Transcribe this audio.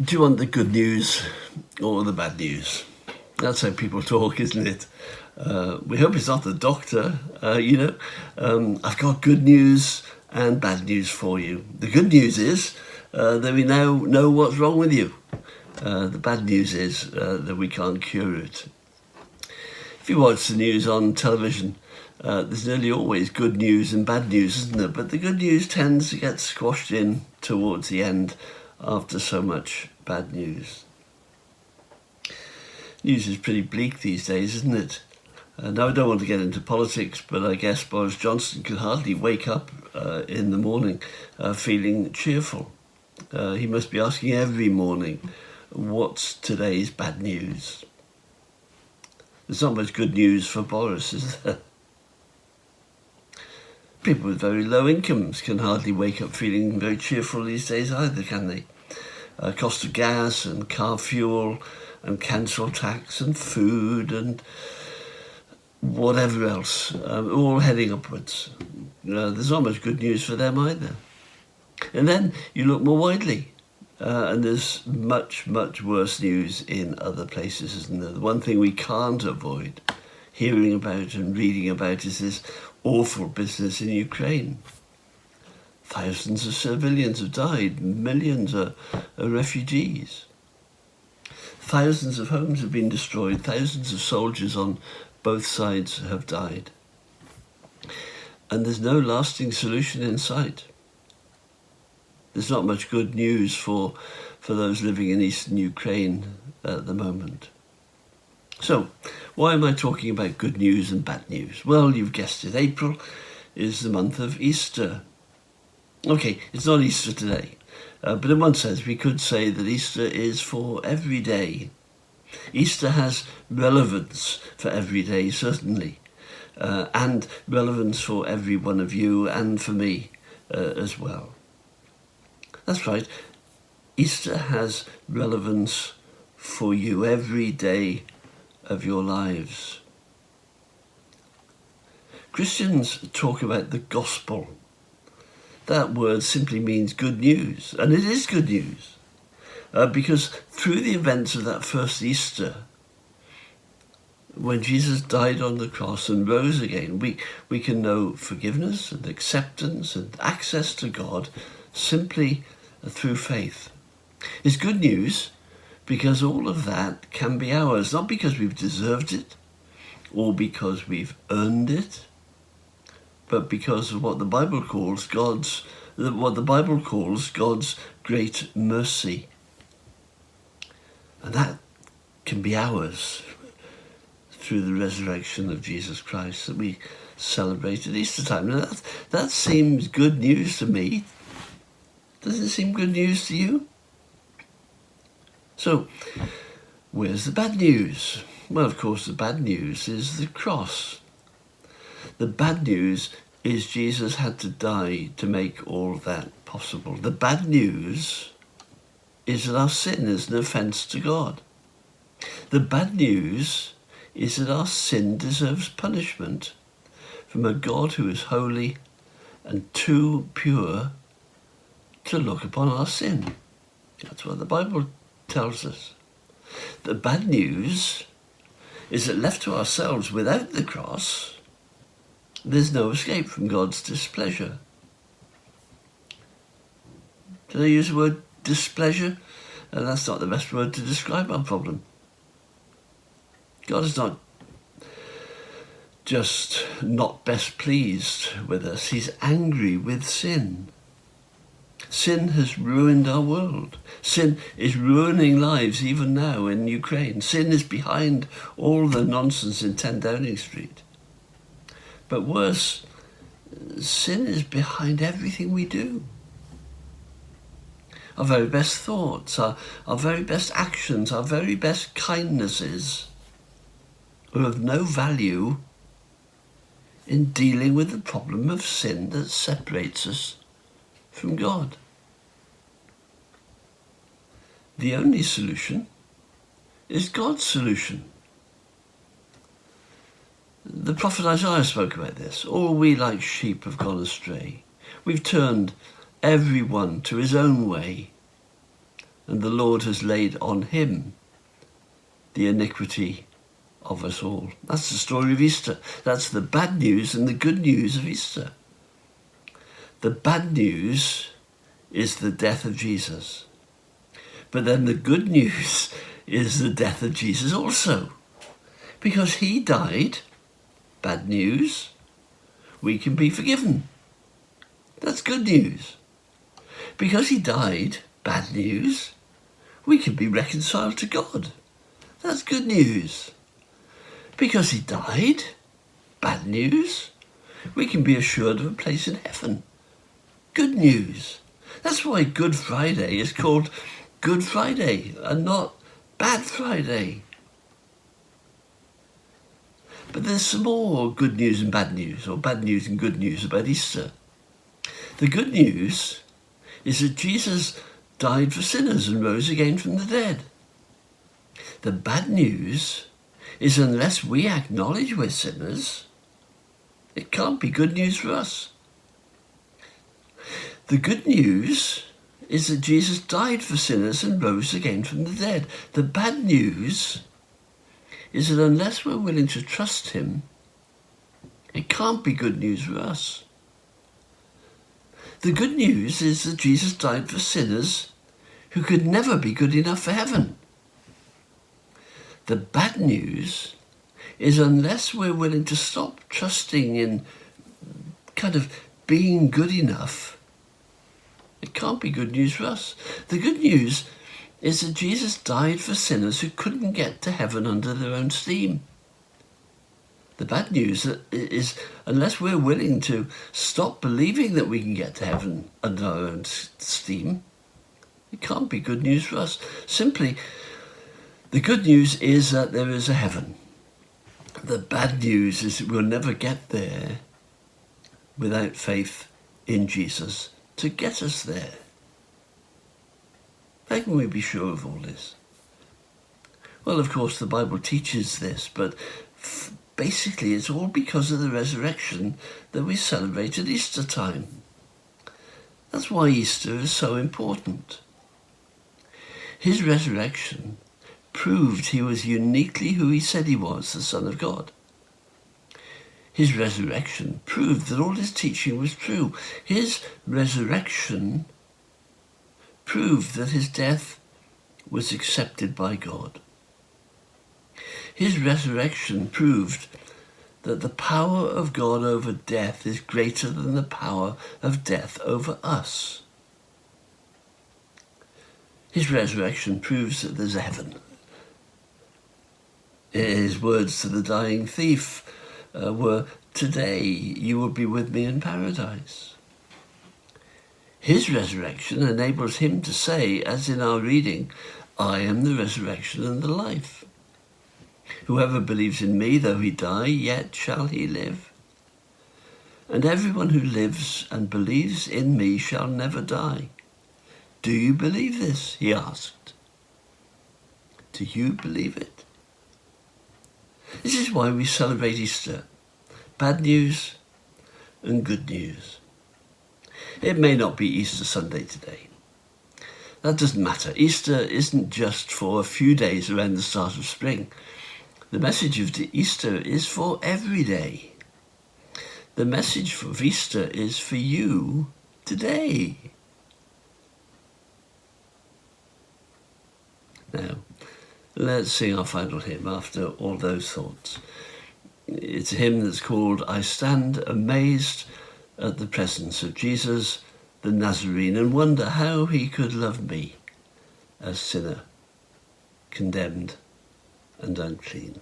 Do you want the good news or the bad news? That's how people talk, isn't it? We hope it's not the doctor. I've got good news and bad news for you. The good news is that we now know what's wrong with you. The bad news is that we can't cure it. If you watch the news on television, there's nearly always good news and bad news, isn't there? But the good news tends to get squashed in towards the end after so much bad news. News is pretty bleak these days, isn't it? Now, I don't want to get into politics, but I guess Boris Johnson could hardly wake up in the morning feeling cheerful. He must be asking every morning, what's today's bad news? There's not much good news for Boris, is there? People with very low incomes can hardly wake up feeling very cheerful these days either, can they? Cost of gas and car fuel and council tax and food and whatever else, all heading upwards. There's not much good news for them either. And then you look more widely, and there's much, much worse news in other places, isn't there? The one thing we can't avoid hearing about and reading about is this awful business in Ukraine. Thousands of civilians have died, millions are refugees. Thousands of homes have been destroyed, thousands of soldiers on both sides have died. And there's no lasting solution in sight. There's not much good news for those living in eastern Ukraine at the moment. So, why am I talking about good news and bad news? Well, you've guessed it. April is the month of Easter. Okay, it's not Easter today, but in one sense we could say that Easter is for every day. Easter has relevance for every day, certainly, and relevance for every one of you and for me as well. That's right, Easter has relevance for you every day of your lives. Christians talk about the gospel. That word simply means good news, and it is good news, because through the events of that first Easter, when Jesus died on the cross and rose again, we can know forgiveness and acceptance and access to God simply through faith. It's good news because all of that can be ours, not because we've deserved it or because we've earned it, but because of what the Bible calls God's great mercy. And that can be ours through the resurrection of Jesus Christ that we celebrate at Easter time. Now that seems good news to me. Does it seem good news to you? So, where's the bad news? Well, of course, the bad news is the cross. The bad news is Jesus had to die to make all that possible. The bad news is that our sin is an offence to God. The bad news is that our sin deserves punishment from a God who is holy and too pure to look upon our sin. That's what the Bible tells us. The bad news is that left to ourselves without the cross, there's no escape from God's displeasure. Did I use the word displeasure? That's not the best word to describe our problem. God is not just not best pleased with us. He's angry with sin. Sin has ruined our world. Sin is ruining lives even now in Ukraine. Sin is behind all the nonsense in 10 Downing Street. But worse, sin is behind everything we do. Our very best thoughts, our very best actions, our very best kindnesses are of no value in dealing with the problem of sin that separates us from God. The only solution is God's solution. The prophet Isaiah spoke about this. All we like sheep have gone astray. We've turned everyone to his own way. and the Lord has laid on him the iniquity of us all. That's the story of Easter. That's the bad news and the good news of Easter. The bad news is the death of Jesus. But then the good news is the death of Jesus also. Because he died, bad news, we can be forgiven. That's good news. Because he died, bad news, we can be reconciled to God. That's good news. Because he died, bad news, we can be assured of a place in heaven. Good news. That's why Good Friday is called Good Friday and not Bad Friday. But there's some more good news and bad news, or bad news and good news about Easter. The good news is that Jesus died for sinners and rose again from the dead. The bad news is unless we acknowledge we're sinners, it can't be good news for us. The good news is that Jesus died for sinners and rose again from the dead. The bad news is that unless we're willing to trust him, it can't be good news for us. The good news is that Jesus died for sinners who could never be good enough for heaven. The bad news is unless we're willing to stop trusting in kind of being good enough, it can't be good news for us. The good news is that Jesus died for sinners who couldn't get to heaven under their own steam. The bad news is unless we're willing to stop believing that we can get to heaven under our own steam, it can't be good news for us. Simply, the good news is that there is a heaven. The bad news is that we'll never get there without faith in Jesus to get us there. How can we be sure of all this? Well, of course, the Bible teaches this, but basically it's all because of the resurrection that we celebrate at Easter time. That's why Easter is so important. His resurrection proved he was uniquely who he said he was, the Son of God. His resurrection proved that all his teaching was true. His resurrection proved that his death was accepted by God. His resurrection proved that the power of God over death is greater than the power of death over us. His resurrection proves that there's a heaven. His words to the dying thief were, "Today you will be with me in paradise." His resurrection enables him to say, as in our reading, "I am the resurrection and the life. Whoever believes in me, though he die, yet shall he live. And everyone who lives and believes in me shall never die." Do you believe this? He asked. Do you believe it? This is why we celebrate Easter. Bad news and good news. It may not be Easter Sunday today. That doesn't matter. Easter isn't just for a few days around the start of spring. The message of Easter is for every day. The message of Easter is for you today. Now, let's sing our final hymn after all those thoughts. It's a hymn that's called "I Stand Amazed at the Presence of Jesus the Nazarene and wonder how he could love me, a sinner, condemned and unclean."